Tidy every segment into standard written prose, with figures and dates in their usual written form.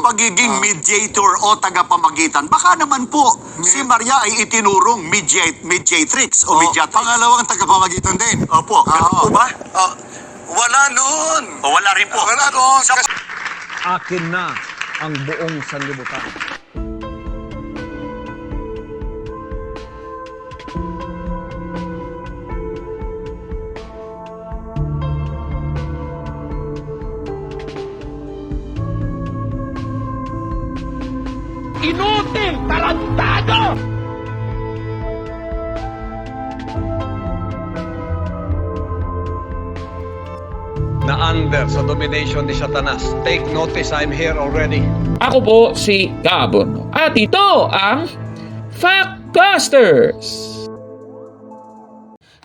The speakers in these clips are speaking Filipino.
pagiging mediator o tagapamagitan. Baka naman po si Maria ay itinurong mediatrix o mediatrix. Pangalawang tagapamagitan din. Opo, ganun po ba? Wala nun. O wala rin po. Wala nun. Akin na ang buong sanlibutan. Inutil! Tarantado! Na under sa domination ni Satanas. Take notice, I'm here already. Ako po si Gabon. At ito ang Factbusters!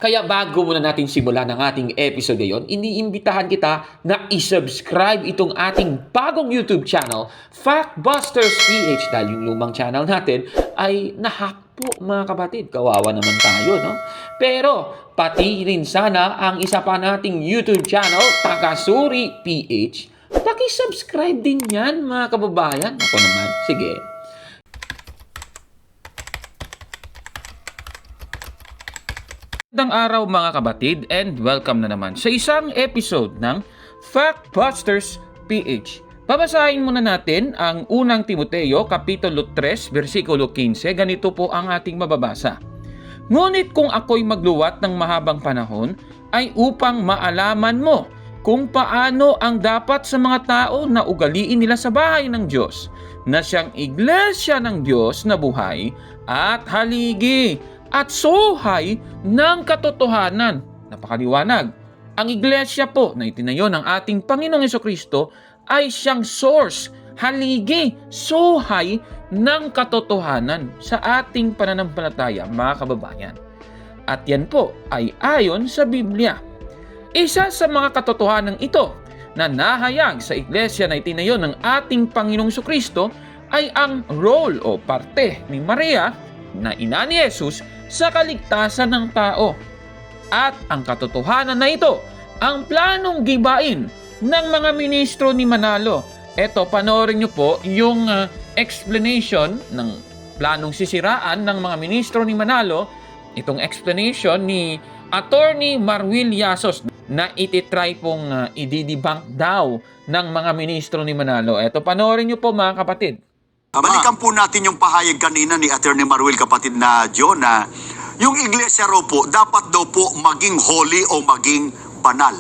Kaya bago muna natin simulan ang ating episode ngayon, iniimbitahan kita na isubscribe itong ating bagong YouTube channel, Factbusters PH, dahil yung lumang channel natin ay nahack po mga kapatid. Kawawa naman tayo, no? Pero pati rin sana ang isa pa nating YouTube channel, Takasuri PH. Paki-subscribe din yan mga kababayan. Ako naman, sige. Magandang araw mga kabatid and welcome na naman sa isang episode ng Factbusters PH. Babasahin muna natin ang unang Timoteo, Kapitulo 3, versikulo 15. Ganito po ang ating mababasa. Ngunit kung ako'y magluwat ng mahabang panahon, ay upang maalaman mo kung paano ang dapat sa mga tao na ugaliin nila sa bahay ng Diyos, na siyang iglesia ng Diyos na buhay at haligi at suhay ng katotohanan. Napakaliwanag. Ang iglesia po na itinayo ng ating Panginoong Jesucristo ay siyang source, haligi, suhay ng katotohanan sa ating pananampalataya, mga kababayan. At yan po ay ayon sa Biblia. Isa sa mga katotohanan ito na nahayag sa iglesia na itinayo ng ating Panginoong Jesucristo ay ang role o parte ni Maria na ina ni Jesus sa kaligtasan ng tao. At ang katotohanan na ito, ang planong gibain ng mga ministro ni Manalo. Eto, panoorin nyo po yung explanation ng planong sisiraan ng mga ministro ni Manalo. Itong explanation ni Attorney Marwil Yasos na ititry pong ididebunk daw ng mga ministro ni Manalo. Eto, panoorin nyo po mga kapatid. Balikan po natin yung pahayag kanina ni Attorney Maruel, kapatid na John, na yung iglesia raw po, dapat daw po maging holy o maging banal.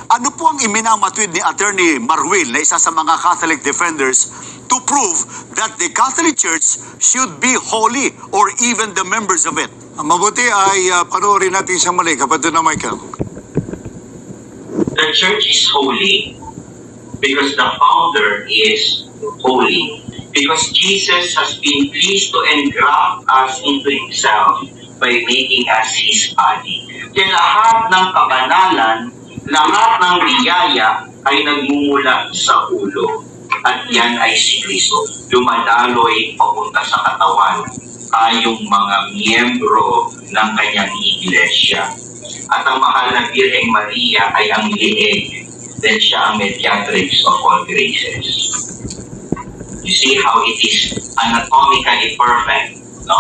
Ano po ang iminamatwid ni Attorney Maruel na isa sa mga Catholic defenders to prove that the Catholic Church should be holy or even the members of it? Mabuti ay panoorin natin siyang mali, kapatid na Michael. The church is holy because the founder is holy. Because Jesus has been pleased to engraft us into Himself by making us His body. Kaya lahat ng kabanalan, lahat ng biyaya ay nagmumula sa ulo. At yan ay si Kristo. Dumadaloy papunta sa katawan. Tayong mga miyembro ng kanyang iglesia. At ang mahal na Birheng Maria ay ang lieg. Dahil siya ang mediatrix of all graces. You see how it is anatomically perfect, no?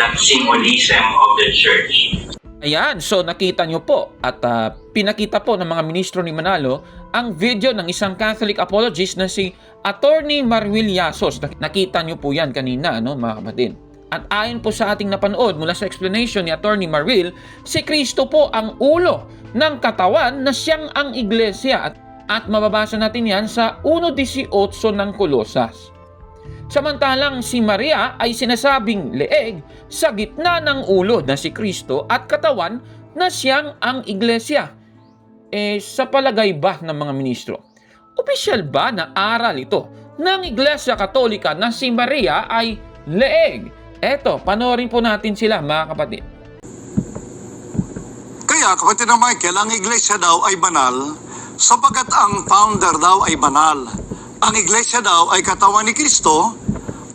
That symbolism of the church. Ayan, so nakita nyo po at pinakita po ng mga ministro ni Manalo ang video ng isang Catholic apologist na si Attorney Marwil Yasos. Nakita nyo po yan kanina, no, mga kapatid. At ayon po sa ating napanood mula sa explanation ni Attorney Marwil, si Kristo po ang ulo ng katawan na siyang ang iglesia. At mababasa natin yan sa 1:18 ng Kolosas. Samantalang si Maria ay sinasabing leeg sa gitna ng ulo na si Kristo at katawan na siyang ang iglesia. Sa palagay ba ng mga ministro, opisyal ba na aral ito ng Iglesia Katolika na si Maria ay leeg? Eto, panoorin po natin sila mga kapatid. Kaya, kapatid na Michael, ang iglesia daw ay banal sapagkat ang founder daw ay banal. Ang iglesia daw ay katawan ni Kristo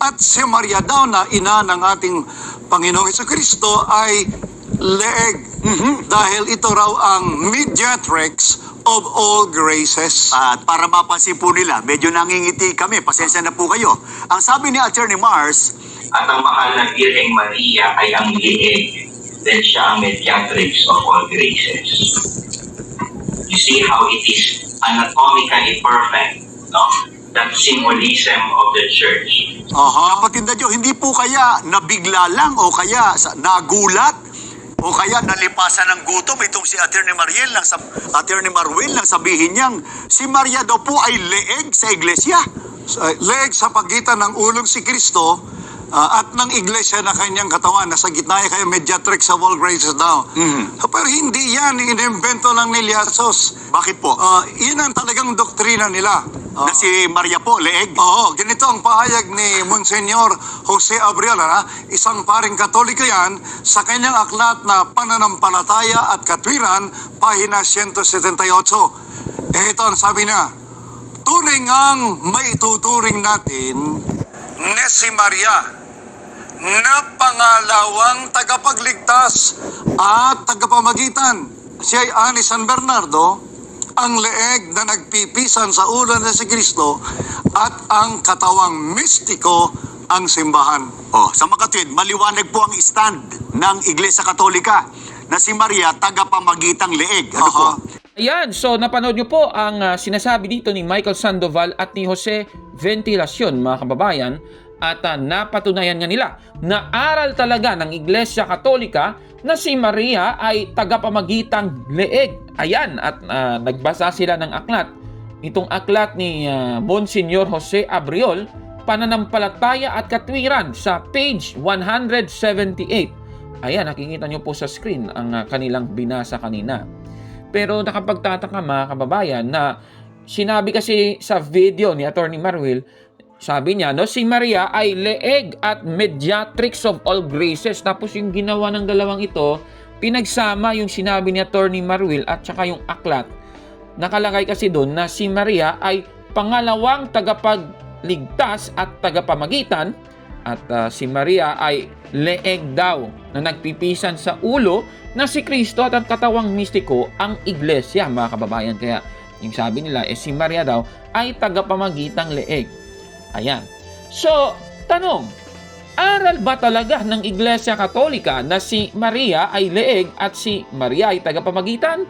at si Maria daw na ina ng ating Panginoong Jesucristo ay leeg. Dahil ito raw ang mediatrix of all graces. At para mapansin po nila, medyo nangingiti kami. Pasensya na po kayo. Ang sabi ni Attorney Mars, At ang mahal na Birheng Maria ay ang liig, then siya ang mediatrix of all graces. You see how it is anatomically perfect, no? That symbolism of the church. kapatid na Diyo, hindi po kaya nabigla lang o kaya nagulat o kaya nalipasan ng gutom itong si Attorney Maruel nang sabihin niyang si Maria daw po ay leeg sa iglesia. Leeg sa pagitan ng ulong si Kristo at ng iglesia na kanyang katawan. Nasa gitna niya kayo, mediatrix of all graces daw. Pero hindi yan, inimbento lang ni Liasos. Bakit po? Yun ang talagang doktrina nila. Na si Maria po, leeg? Oo, ganito ang pahayag ni Monsignor Jose Abriol, isang paring Katoliko yan, sa kanyang aklat na Pananampalataya at Katwiran, pahina 178. Ito ang sabi niya, tunay ngang maituturing natin na si Maria na pangalawang tagapagligtas at tagapamagitan. Siya ay ani San Bernardo, ang leeg na nagpipisan sa ulo na si Kristo at ang katawang mistiko ang simbahan. Sa makatwid, maliwanag po ang stand ng Iglesia Katolika na si Maria tagapamagitang leeg. Ano po? Ayan, so napanood nyo po ang sinasabi dito ni Michael Sandoval at ni Jose Ventilacion, mga kababayan, at napatunayan nga nila na aral talaga ng Iglesia Katolika na si Maria ay tagapamagitang leeg. Ayan, at nagbasa sila ng aklat. Itong aklat ni Monsignor Jose Abriol, Pananampalataya at Katwiran, sa page 178. Ayan, nakikita nyo po sa screen ang kanilang binasa kanina. Pero nakapagtataka, mga kababayan, na sinabi kasi sa video ni Attorney Maruel, sabi niya, no, si Maria ay leeg at mediatrix of all graces. Tapos yung ginawa ng dalawang ito, pinagsama yung sinabi ni Attorney Maruel at saka yung aklat. Nakalagay kasi doon na si Maria ay pangalawang tagapagligtas at tagapamagitan, at si Maria ay leeg daw na nagpipisan sa ulo na si Kristo at ang katawang mistiko ang iglesia, mga kababayan. Kaya yung sabi nila, si Maria daw ay tagapamagitang leeg. Ayan. So, tanong, aral ba talaga ng Iglesia Katolika na si Maria ay leeg at si Maria ay tagapamagitan?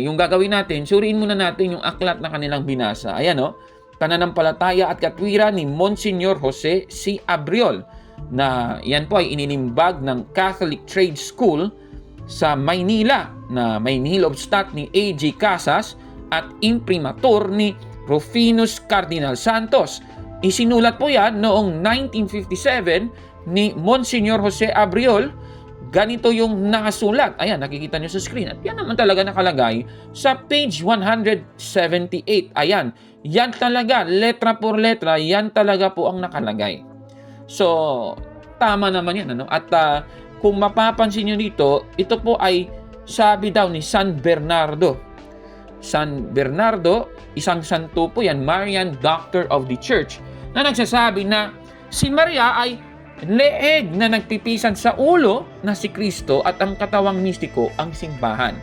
Yung gagawin natin, suriin muna natin yung aklat na kanilang binasa. Ayan, no? Pananampalataya at Katwiran ni Monsignor Jose C. Abriol, na yan po ay ininimbag ng Catholic Trade School sa Maynila, na may nihil obstat ni A.G. Casas at imprimatur ni Rufinus Cardinal Santos. Isinulat po yan noong 1957 ni Monsignor Jose Abriol. Ganito yung nakasulat. Ayan, nakikita nyo sa screen. At yan naman talaga nakalagay sa page 178. Ayan, yan talaga, letra por letra, yan talaga po ang nakalagay. So, tama naman yan. Ano? At kung mapapansin nyo dito, ito po ay sabi daw ni San Bernardo. San Bernardo, isang santo po yan, Marian Doctor of the Church, na nagsasabi na si Maria ay leeg na nagpipisan sa ulo na si Kristo at ang katawang mistiko ang simbahan.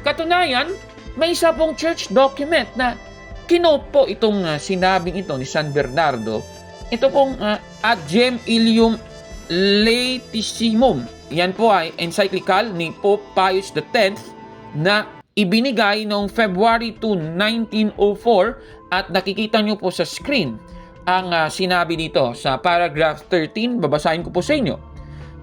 Katunayan, may isa pong church document na kinote po itong sinabing ito ni San Bernardo. Ito pong Ad Gem Ilium Laetissimum. Yan po ay encyclical ni Pope Pius X na ibinigay noong February 2, 1904, at nakikita nyo po sa screen ang sinabi dito sa paragraph 13. Babasahin ko po sa inyo.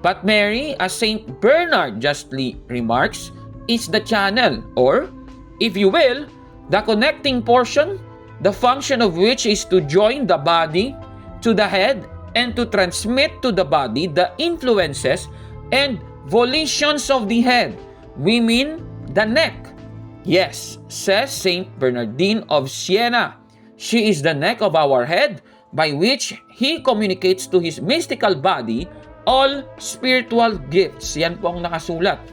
But Mary, as Saint Bernard justly remarks, is the channel, or, if you will, the connecting portion, the function of which is to join the body to the head and to transmit to the body the influences and volitions of the head. We mean the neck. Yes, says Saint Bernardine of Siena, she is the neck of our head, by which he communicates to his mystical body all spiritual gifts. Yan po ang nakasulat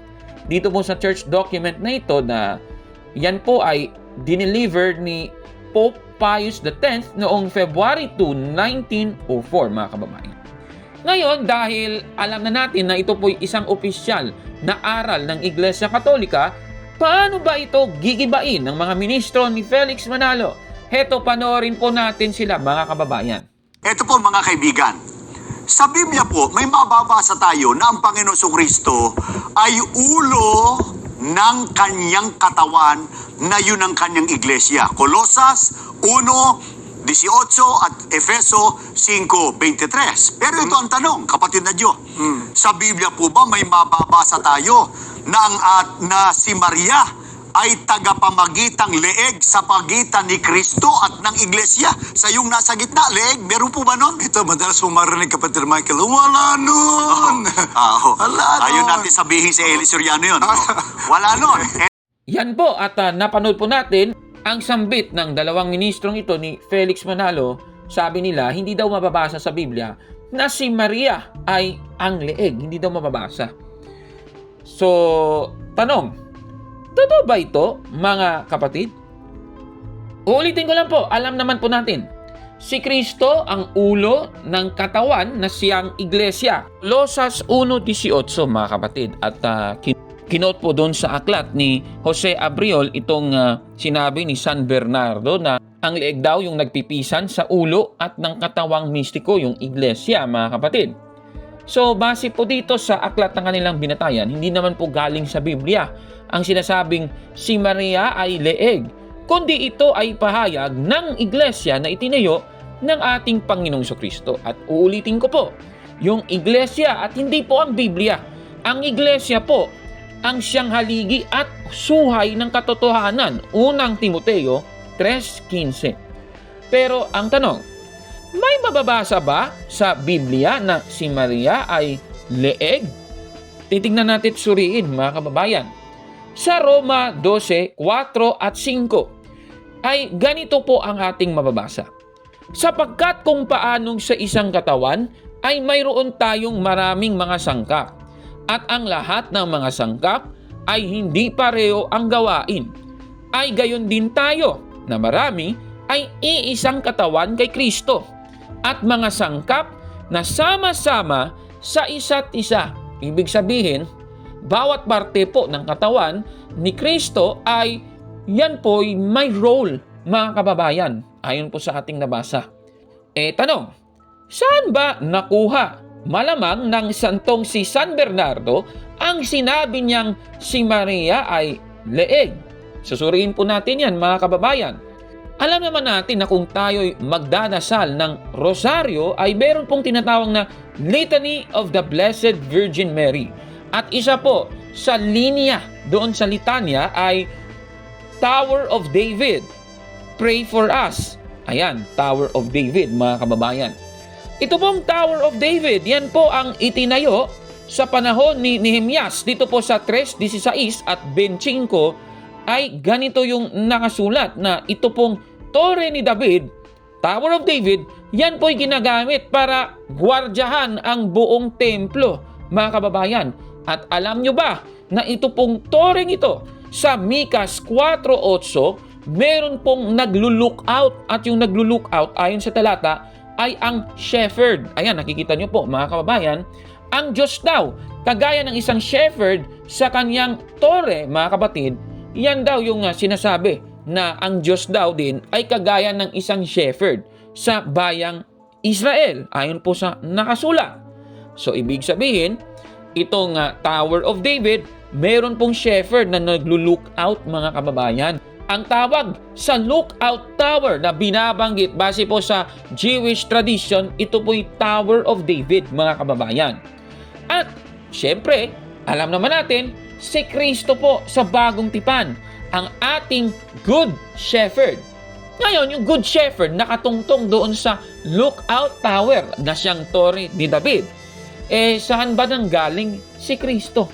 dito po sa church document na ito, na yan po ay dineliver ni Pope Pius X noong February 2, 1904, mga kababayan. Ngayon, dahil alam na natin na ito po ay isang opisyal na aral ng Iglesia Katolika, Paano ba ito gigibain ng mga ministro ni Felix Manalo? Heto, panoorin po natin sila, mga kababayan. Ito po mga kaibigan, sa Biblia po, may mababasa tayo na ang Panginoon Kristo ay ulo ng kanyang katawan na yun ang kanyang iglesia. Kolosas 1:18 at Efeso 5:23. Pero ito ang tanong, kapatid na Diyo. Sa Biblia po ba may mababasa tayo na si Maria ay tagapamagitang leeg sa pagitan ni Kristo at ng iglesia? Sa yung nasa gitna, leeg, meron po ba nun? Ito, madalas umarinig, kapatid Michael, wala nun! Wala nun! Ayaw natin sabihin si Eli Soriano yun. Wala nun. Yan po, at napanood po natin ang sambit ng dalawang ministrong ito ni Felix Manalo. Sabi nila, hindi daw mababasa sa Biblia na si Maria ay ang leeg. Hindi daw mababasa. So, tanong, totoo ba ito, mga kapatid? Uulitin ko lang po, alam naman po natin, si Kristo ang ulo ng katawan na siyang iglesia. Kolosas 1:18, mga kapatid. At kinote po doon sa aklat ni Jose Abriol itong sinabi ni San Bernardo na ang leeg daw yung nagpipisan sa ulo at ng katawang mistiko, yung iglesia, mga kapatid. So, base po dito sa aklat ng kanilang binatayan, hindi naman po galing sa Biblia ang sinasabing si Maria ay leeg, kundi ito ay pahayag ng iglesia na itinayo ng ating Panginoong Kristo. At uulitin ko po, yung iglesia at hindi po ang Biblia. Ang iglesia po ang siyang haligi at suhay ng katotohanan. Unang Timoteo 3:15. Pero ang tanong, may mababasa ba sa Biblia na si Maria ay leeg? Titignan natin, suriin, mga kababayan. Sa Roma 12:4 at 5 ay ganito po ang ating mababasa. Sapagkat kung paanong sa isang katawan ay mayroon tayong maraming mga sangkap, at ang lahat ng mga sangkap ay hindi pareho ang gawain, ay gayon din tayo na marami ay iisang katawan kay Kristo, at mga sangkap na sama-sama sa isa't isa. Ibig sabihin, bawat parte po ng katawan ni Kristo ay yan po ay may role, mga kababayan, ayon po sa ating nabasa. Tanong, saan ba nakuha malamang ng santong si San Bernardo ang sinabi niyang si Maria ay leeg? Susuriin po natin yan, mga kababayan. Alam naman natin na kung tayo'y magdadasal ng rosaryo ay meron pong tinatawag na Litany of the Blessed Virgin Mary. At isa po sa linya doon sa litanya ay Tower of David. Pray for us. Ayan, Tower of David, mga kababayan. Ito pong Tower of David, yan po ang itinayo sa panahon ni Nehemias. Dito po sa 3:16 at 25 ay ganito yung nakasulat na ito pong Torre ni David, Tower of David, yan po'y ginagamit para gwardyahan ang buong templo, mga kababayan. At alam nyo ba na ito pong toreng ito sa Mikas 4:8, meron pong naglo-lookout, at yung naglo-lookout ayon sa talata ay ang shepherd. Ayan, nakikita nyo po, mga kababayan, ang Diyos daw, kagaya ng isang shepherd sa kanyang tore, mga kapatid, yan daw yung sinasabi na ang Diyos daw din ay kagaya ng isang shepherd sa bayang Israel, ayon po sa nakasulat. So, ibig sabihin, itong Tower of David, meron pong shepherd na naglo-lookout, mga kababayan. Ang tawag sa lookout tower na binabanggit base po sa Jewish tradition, ito po'y Tower of David, mga kababayan. At syempre, alam naman natin, si Kristo po sa bagong tipan, ang ating Good Shepherd. Ngayon, yung Good Shepherd nakatungtong doon sa lookout tower na siyang Torre ni David. Saan ba nanggaling si Kristo?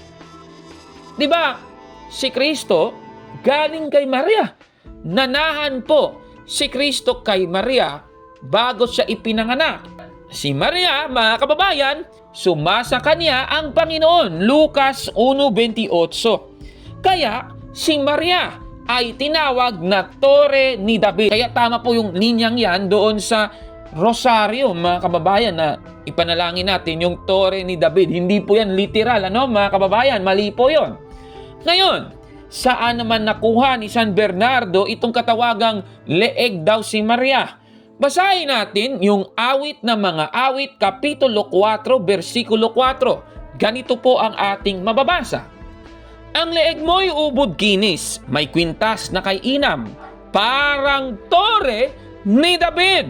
Diba, si Kristo galing kay Maria. Nanahan po si Kristo kay Maria bago siya ipinanganak. Si Maria, mga kababayan, sumasa kanya ang Panginoon. Lucas 1:28. Kaya si Maria ay tinawag na Torre ni David. Kaya tama po yung linyang yan doon sa Rosario, mga kababayan, na ipanalangin natin yung Torre ni David. Hindi po yan literal, mga kababayan? Mali po yon. Ngayon, saan naman nakuha ni San Bernardo itong katawagang leeg daw si Maria? Basahin natin yung awit ng mga awit, Kapitulo 4, versikulo 4. Ganito po ang ating mababasa. Ang leeg mo'y ubod kinis, may kwintas na kay inam, parang tore ni David,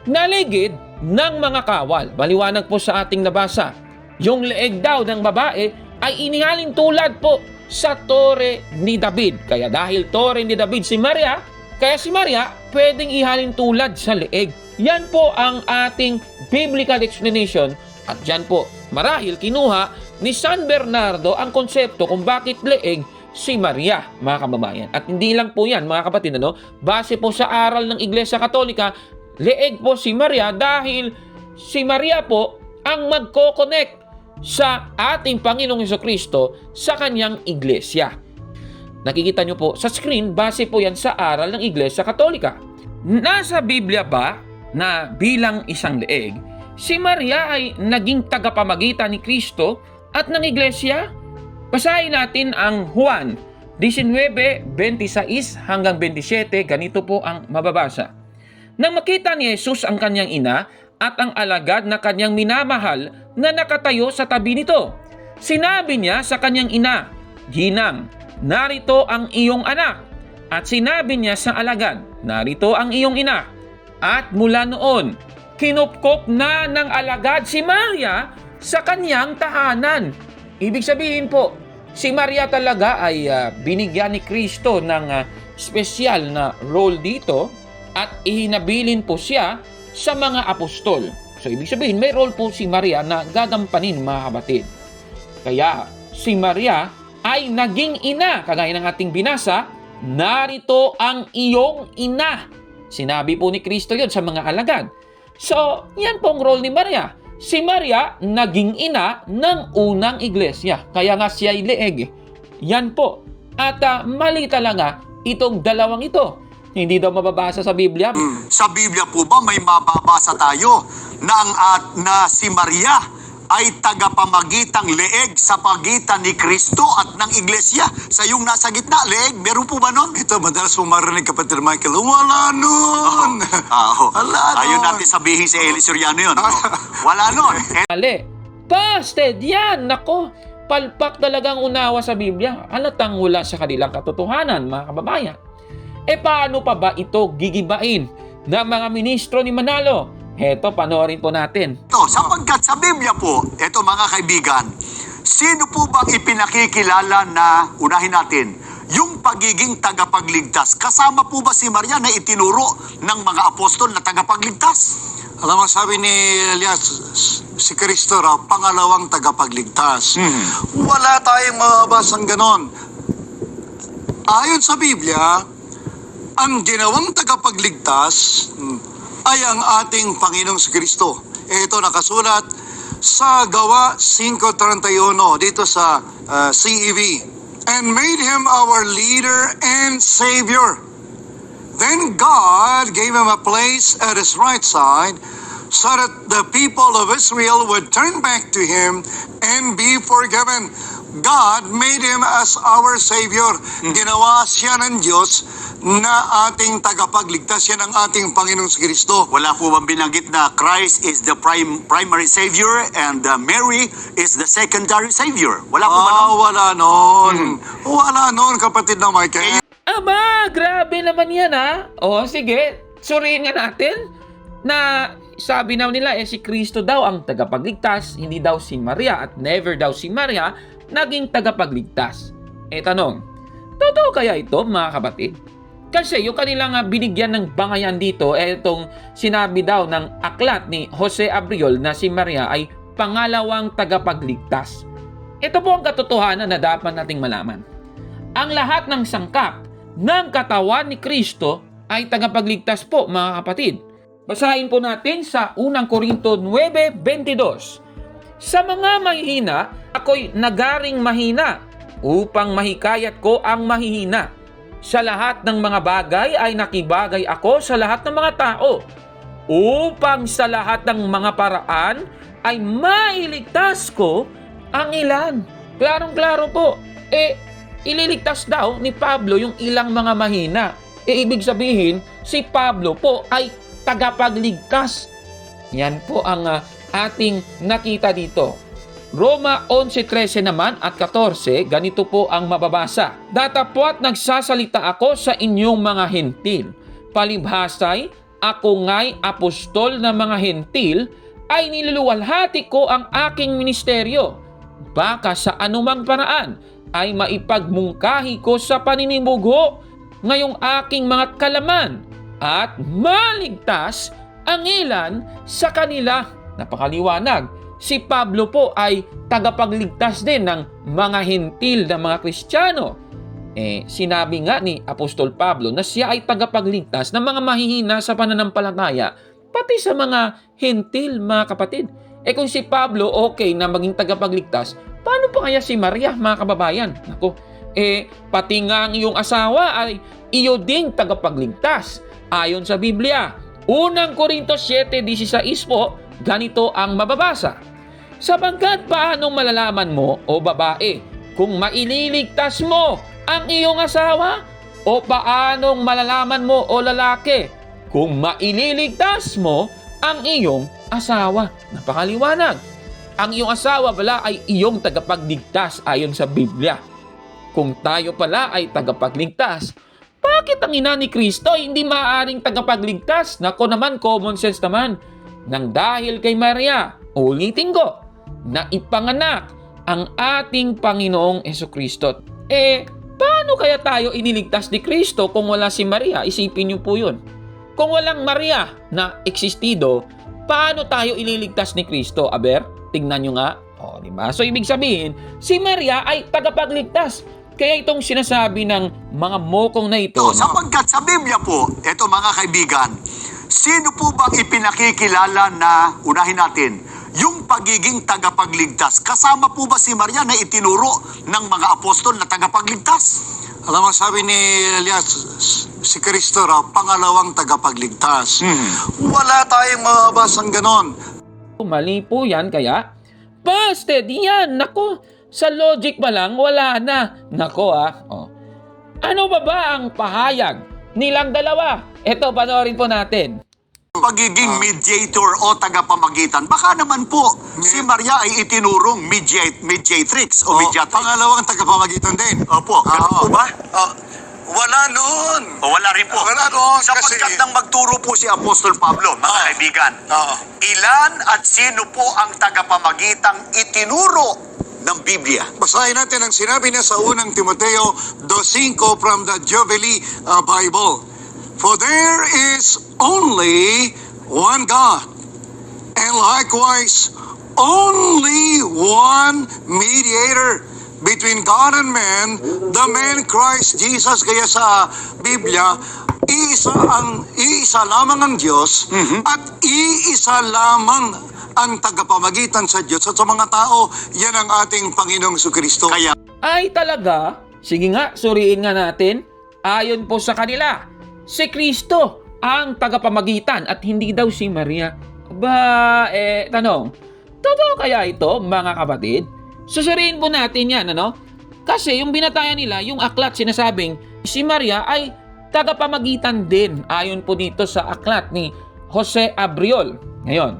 naligid ng mga kawal. Maliwanag po sa ating nabasa. Yung leeg daw ng babae ay inihalin tulad po sa tore ni David. Kaya dahil tore ni David si Maria, kaya si Maria pwedeng ihalin tulad sa leeg. Yan po ang ating biblical explanation at yan po marahil kinuha ni San Bernardo ang konsepto kung bakit leeg si Maria, mga kababayan. At hindi lang po yan, mga kapatid, base po sa aral ng Iglesia Katolika, leeg po si Maria dahil si Maria po ang magko-connect sa ating Panginoong Jesucristo sa kanyang iglesia. Nakikita nyo po sa screen, base po yan sa aral ng Iglesia Katolika. Nasa Biblia ba na bilang isang leeg, si Maria ay naging tagapamagitan ni Kristo at ng iglesia? Basahin natin ang Juan 19:26 hanggang 27, ganito po ang mababasa. Nang makita ni Jesus ang kanyang ina at ang alagad na kanyang minamahal na nakatayo sa tabi nito, sinabi niya sa kanyang ina, "Ginang, narito ang iyong anak." At sinabi niya sa alagad, "Narito ang iyong ina." At mula noon, kinupkop na ng alagad si Maria sa kanyang tahanan. Ibig sabihin po, si Maria talaga ay binigyan ni Kristo ng special na role dito at ihinabilin po siya sa mga apostol. So ibig sabihin, may role po si Maria na gagampanin, mga kapatid. Kaya si Maria ay naging ina, kagaya ng ating binasa, narito ang iyong ina. Sinabi po ni Kristo yon sa mga alagad. So, yan po ang role ni Maria. Si Maria naging ina ng unang iglesia. Kaya nga siya ay leeg. Yan po. At mali talaga itong dalawang ito. Hindi daw mababasa sa Biblia. Sa Biblia po ba may mababasa tayo na si Maria ay tagapamagitang leeg sa pagitan ni Kristo at ng iglesia? Sa yung nasa gitna, leeg, meron po ba nun? Ito, madalas pumarinig, kapatid Michael, wala nun! Wala nun! Ayaw natin sabihin si Eli Soriano yun. Wala nun. Mali. Busted! Yan! Nako! Palpak talagang unawa sa Biblia. Halatang wala sa kanilang katotohanan, mga kababayan. Paano pa ba ito gigibain ng mga ministro ni Manalo? Heto, panoorin po natin. Sapagkat sa Biblia po, ito mga kaibigan, sino po bang ipinakikilala na, unahin natin, yung pagiging tagapagligtas? Kasama po ba si Maria na itinuro ng mga apostol na tagapagligtas? Alam mo, sabi ni Elias, si Kristo raw, pangalawang tagapagligtas. Wala tayong mababasang ganon. Ayon sa Biblia, ang ginawang tagapagligtas ay ang ating Panginoong Kristo. Ito nakasulat sa Gawa 5:31 dito sa CEV. And made him our leader and Savior. Then God gave him a place at his right side so that the people of Israel would turn back to him and be forgiven. God made him as our Savior. Ginawa siya ng Diyos na ating tagapagligtas. Yan ang ating Panginoong Kristo. Wala po bang binanggit na Christ is the primary Savior and Mary is the secondary Savior? Wala po ba nun? Wala nun. Wala nun, kapatid na Michael. Aba, grabe naman yan O sige, suriin nga natin na sabi na nila si Kristo daw ang tagapagligtas, hindi daw si Maria at never daw si Maria naging tagapagligtas. Tanong, totoo kaya ito, mga kapatid? Kasi yung kanilang binigyan ng bangayan dito, itong sinabi daw ng aklat ni Jose Abriol na si Maria ay pangalawang tagapagligtas. Ito po ang katotohanan na dapat nating malaman. Ang lahat ng sangkap ng katawan ni Kristo ay tagapagligtas po, mga kapatid. Basahin po natin sa 1 Korinto 9:22. Sa mga mahihina, ako'y nagaring mahina upang mahikayat ko ang mahihina. Sa lahat ng mga bagay ay nakibagay ako sa lahat ng mga tao upang sa lahat ng mga paraan ay mailigtas ko ang ilan. Klarong-klaro po. ililigtas daw ni Pablo yung ilang mga mahina. Ibig sabihin, si Pablo po ay tagapagligtas. Yan po ang ating nakita dito. Roma 11:13 naman at 14, ganito po ang mababasa. Datapwat nagsasalita ako sa inyong mga hentil. Palibhasay, ako nga'y apostol ng mga hentil, ay niluluwalhati ko ang aking ministeryo. Baka sa anumang paraan ay maipagmungkahi ko sa paninimugho ngayong aking mga kalaman at maligtas ang ilan sa kanila. Napakaliwanag. Si Pablo po ay tagapagligtas din ng mga hentil na mga Kristiyano. Sinabi nga ni Apostol Pablo na siya ay tagapagligtas ng mga mahihina sa pananampalataya, pati sa mga hentil, mga kapatid. Kung si Pablo okay na maging tagapagligtas, paano pa kaya si Maria, mga kababayan? Naku, pati nga ang iyong asawa ay iyo ding tagapagligtas. Ayon sa Biblia, unang Korintos 7:16 po, ganito ang mababasa. Sapagkat paanong malalaman mo, o babae, kung maililigtas mo ang iyong asawa? O paanong malalaman mo, o lalaki, kung maililigtas mo ang iyong asawa? Napakaliwanag. Ang iyong asawa pala ay iyong tagapagligtas ayon sa Biblia. Kung tayo pala ay tagapagligtas, bakit ang ina ni Kristo ay hindi maaaring tagapagligtas? Nako naman, common sense naman. Nang dahil kay Maria, ulitin ko, na ipanganak ang ating Panginoong Hesukristo. Paano kaya tayo iniligtas ni Kristo kung wala si Maria? Isipin niyo po yun. Kung walang Maria na existido, paano tayo ililigtas ni Kristo? Aber, tingnan nyo nga. Diba? So, ibig sabihin, si Maria ay tagapagligtas. Kaya itong sinasabi ng mga mokong na ito. Sapagkat sa Biblia po, eto mga kaibigan, sino po bang ipinakikilala na, unahin natin, yung pagiging tagapagligtas? Kasama po ba si Maria na itinuro ng mga apostol na tagapagligtas? Alam mo, sabi ni Elias, si Kristo raw, pangalawang tagapagligtas. Wala tayong mababasang ganon. Mali po yan, kaya busted yan. Nako, sa logic pa lang, wala na. Nako Ano ba ang pahayag nilang dalawa? Ito, panoorin po natin. Pagiging mediator o tagapamagitan, baka naman po si Maria ay itinurong mediatrix o mediatrix. Pangalawang tagapamagitan din. Opo, ganun po ba? Wala noon. O wala rin po. Wala noon. Sapagkat nang magturo po si Apostol Pablo, mga kaibigan, ilan at sino po ang tagapamagitang itinuro ng Biblia? Basahin natin ang sinabi niya sa unang Timoteo 2:5 from the Jubilee Bible. For there is only one God, and likewise only one mediator between God and man, the man Christ Jesus. Kaya sa Biblia, iisa lamang ang Diyos at iisa lamang ang tagapamagitan sa Diyos at sa mga tao. Yan ang ating Panginoong Jesucristo. Kaya Ay talaga? Sige nga, suriin nga natin. Ayon po sa kanila, si Kristo ang tagapamagitan at hindi daw si Maria. Tanong, totoo kaya ito, mga kapatid? Susuriin po natin yan, Kasi yung binatayan nila, yung aklat sinasabing, si Maria ay tagapamagitan din, ayon po dito sa aklat ni Jose Abriol. Ngayon,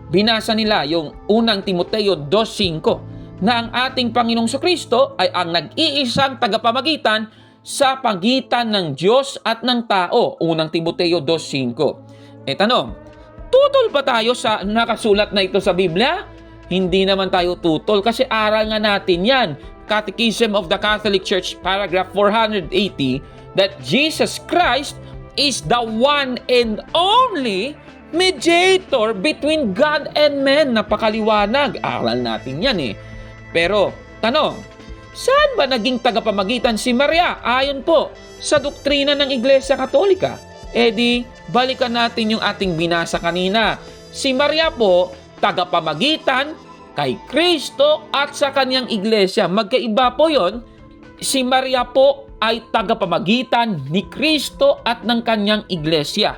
binasa nila yung unang Timoteo 2:5 na ang ating Panginoong Jesucristo ay ang nag-iisang tagapamagitan sa pagitan ng Diyos at ng tao. Unang Timoteo 2:5. Tanong, tutol ba tayo sa nakasulat na ito sa Biblia? Hindi naman tayo tutol kasi aral nga natin yan. Catechism of the Catholic Church, paragraph 480, that Jesus Christ is the one and only mediator between God and man. Napakaliwanag. Aral natin yan Pero, tanong, saan ba naging tagapamagitan si Maria? Ayon po sa doktrina ng Iglesia Katolika. Balikan natin yung ating binasa kanina. Si Maria po, tagapamagitan kay Kristo at sa kanyang iglesia. Magkaiba po yon. Si Maria po ay tagapamagitan ni Kristo at ng kanyang iglesia.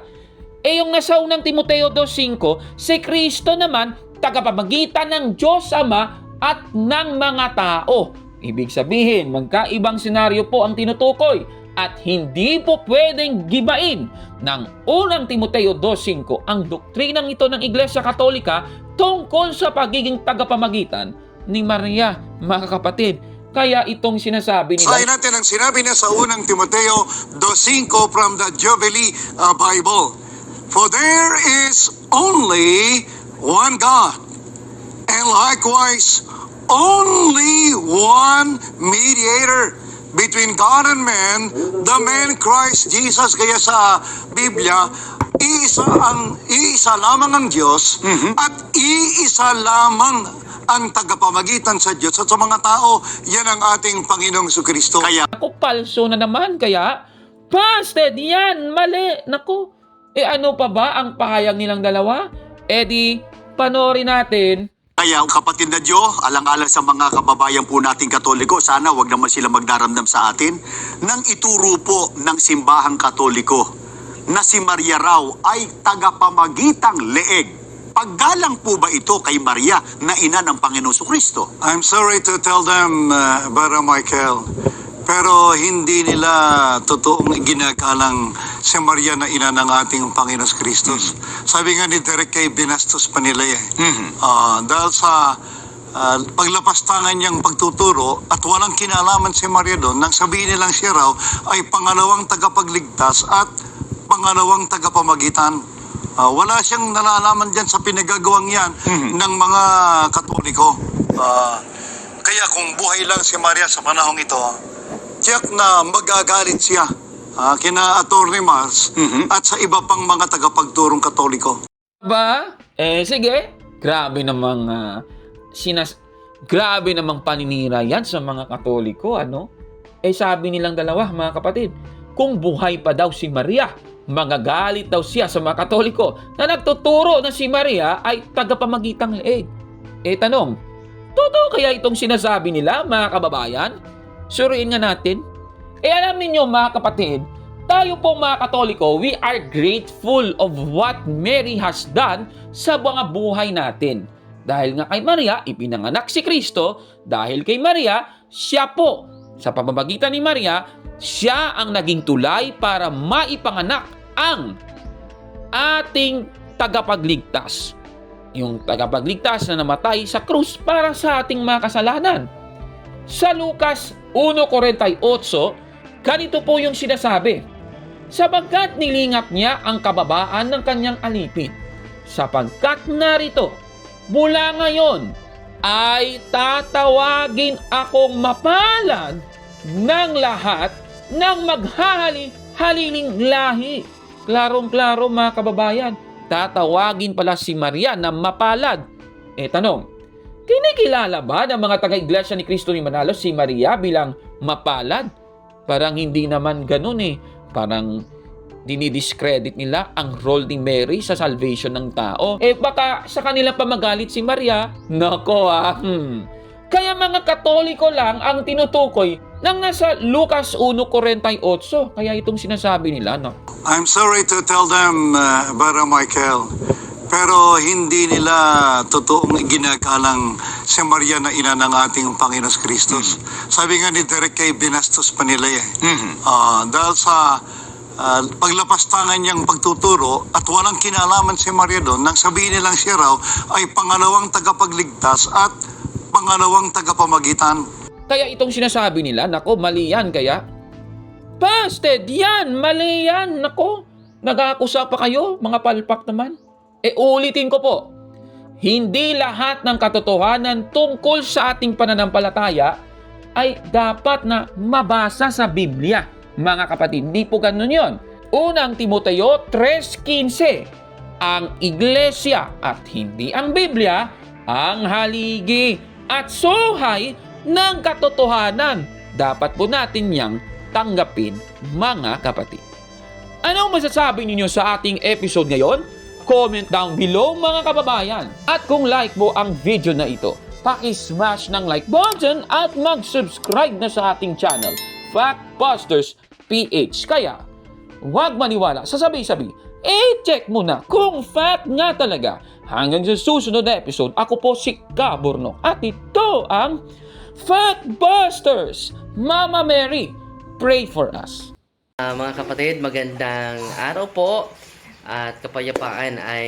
Yung nasa unang Timoteo 2:5, si Kristo naman tagapamagitan ng Diyos Ama at ng mga tao. Ibig sabihin, magkaibang senaryo po ang tinutukoy at hindi po pwedeng gibain ng unang Timoteo 2.5 ang doktrinang ito ng Iglesia Katolika tungkol sa pagiging tagapamagitan ni Maria, mga kapatid. Kaya itong sinasabi nila, Basahin natin ang sinabi niya sa unang Timoteo 2.5 from the Jubilee Bible. For there is only one God, and likewise only one mediator between God and man, the man Christ Jesus. Kaya sa Biblia, iisa lamang ang Diyos at iisa lamang ang tagapamagitan sa Diyos at sa mga tao. Yan ang ating Panginoong Jesucristo. Kaya ako, palso na naman. Kaya, busted, yan, mali. Naku, ano pa ba ang pahayag nilang dalawa? Di, panoorin natin. Kaya kapatid na Diyo, alang-alang sa mga kababayan po nating Katoliko, sana wag naman sila magdaramdam sa atin nang ituro po ng simbahang Katoliko na si Maria raw ay tagapamagitang leeg. Paggalang po ba ito kay Maria na ina ng Panginoon Kristo? I'm sorry to tell them, Brother Michael, pero hindi nila totoong ginagalang si Maria na ina ng ating Panginoon Kristo. Sabi nga ni Derek K. binastos pa nila eh. Dahil sa paglapastangan niyang pagtuturo at walang kinalaman si Maria doon, nang sabihin nilang siya raw ay pangalawang tagapagligtas at pangalawang tagapamagitan. Wala siyang nalalaman dyan sa pinagagawang yan ng mga Katoliko. Kaya kung buhay lang si Maria sa panahong ito, tiyak na magagalit siya kina Atty. Mars at sa iba pang mga tagapagturong Katoliko. Ba? Sige. Grabe namang grabe namang paninira yan sa mga Katoliko, ano? Sabi nilang dalawa, mga kapatid, kung buhay pa daw si Maria, magagalit daw siya sa mga Katoliko na nagtuturo na si Maria ay tagapamagitang leeg. Tanong, totoo kaya itong sinasabi nila, mga kababayan? Suriin nga natin. Alam ninyo, mga kapatid, tayo po mga Katoliko, we are grateful of what Mary has done sa mga buhay natin. Dahil nga kay Maria, ipinanganak si Kristo. Dahil kay Maria, siya po, sa pamamagitan ni Maria, siya ang naging tulay para maipanganak ang ating tagapagligtas. Yung tagapagligtas na namatay sa krus para sa ating mga kasalanan. Sa Lucas 1:48, ganito po yung sinasabi. Sapagkat nilingap niya ang kababaan ng kanyang alipin, sapagkat narito, mula ngayon ay tatawagin akong mapalad ng lahat ng maghahali-haliling lahi. Klarong-klaro, mga kababayan, tatawagin pala si Maria na mapalad. Tanong, kinikilala ba ng mga taga-iglesia ni Cristo ni Manalo si Maria bilang mapalad? Parang hindi naman ganun Parang dinidiscredit nila ang role ni Mary sa salvation ng tao. Baka sa kanila pa magalit si Maria? Nako Kaya mga Katoliko lang ang tinutukoy ng nasa Lucas 1:48. Kaya itong sinasabi nila, no? I'm sorry to tell them, Brother Michael, pero hindi nila totoong ginagalang si Maria na ina ng ating Panginoon Kristo. Sabi nga ni Derek K. binastos pa nila eh. Dahil sa paglapastangan niyang pagtuturo at walang kinalaman si Maria doon, nang sabihin nilang siya raw ay pangalawang tagapagligtas at pangalawang tagapamagitan. Kaya itong sinasabi nila, nako, mali yan. Kaya, busted yan, mali yan. Nako, nag-aakusa pa kayo, mga palpak naman. Ulitin ko po, hindi lahat ng katotohanan tungkol sa ating pananampalataya ay dapat na mabasa sa Biblia. Mga kapatid, hindi po ganun yun. Unang Timoteo 3:15, ang iglesia at hindi ang Biblia ang haligi at suhay ng katotohanan. Dapat po natin niyang tanggapin, mga kapatid. Anong masasabi ninyo sa ating episode ngayon? Comment down below, mga kababayan. At kung like mo ang video na ito, paki-smash ng like button at mag-subscribe na sa ating channel, Factbusters PH. Kaya, huwag maniwala sa sabi-sabi. Check mo na kung fact nga talaga. Hanggang sa susunod na episode, ako po si Gabor Nok. At ito ang Factbusters! Mama Mary, pray for us. Mga kapatid, magandang araw po at kapayapaan ay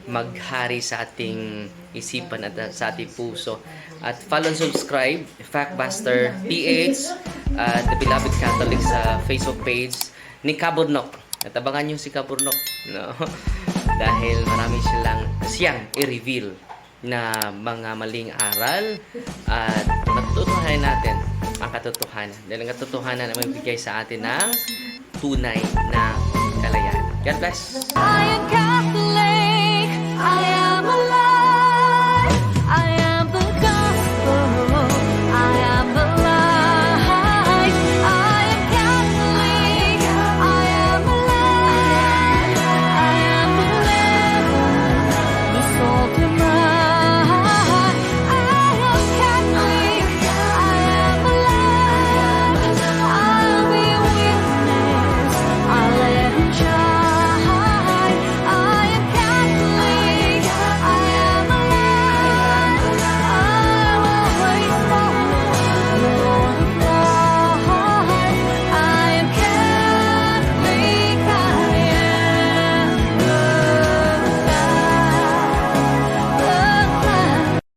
maghari sa ating isipan at sa ating puso. At follow and subscribe, Factbuster PH at The Beloved Catholic sa Facebook page ni Kaburnok. At abangan nyo si Kaburnok, no? Dahil marami siyang i-reveal na mga maling aral at matutuhanan natin ang katotohanan. Dahil ang katotohanan ay magbigay sa atin ng tunay na kalayaan. God bless! I am Catholic. I am